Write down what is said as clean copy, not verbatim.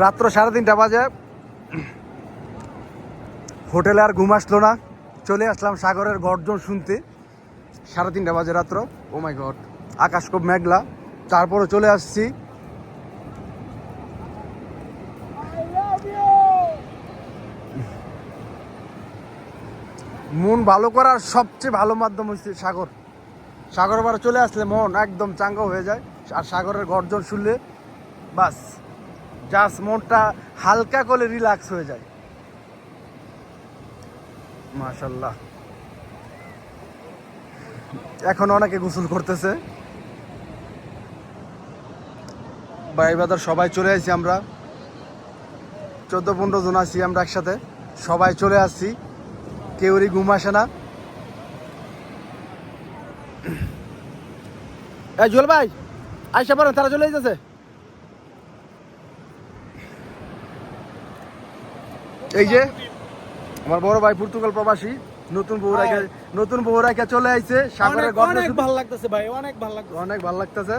রাত্র 3:30 বাজে, হোটেলে আর ঘুম আসলো না, চলে আসলাম সাগরের গর্জন শুনতে। 3:30 বাজে রাত্র। ও মাই গড, আকাশ খুব মেঘলা, তারপরে চলে আসছি। মন ভালো করার সবচেয়ে ভালো মাধ্যম হচ্ছে সাগর। সাগর পাড়ে চলে আসলে মন একদম চাঙ্গা হয়ে যায়, আর সাগরের গর্জন শুনলে বাস জাস্ট মনটা হালকা করে রিল্যাক্স হয়ে যায়। মাশাল্লাহ। এখন অনেকে গোসল করতেছে। ভাই বাদার সবাই চলে আসছি আমরা, 14-15 জন আছি আমরা একসাথে, সবাই চলে আসছি, কেউরই ঘুম আসে না। এই জুয়েল ভাই আইসা পারেন, তারা চলে যাচ্ছে। এই যে আমার বড় ভাই পর্তুগাল প্রবাসী, নতুন বউ রেখে চলে আইছে সাগরের গর্জন। অনেক ভালো লাগতেছে ভাই, অনেক ভালো লাগতেছে। অনেক ভালো লাগতেছে।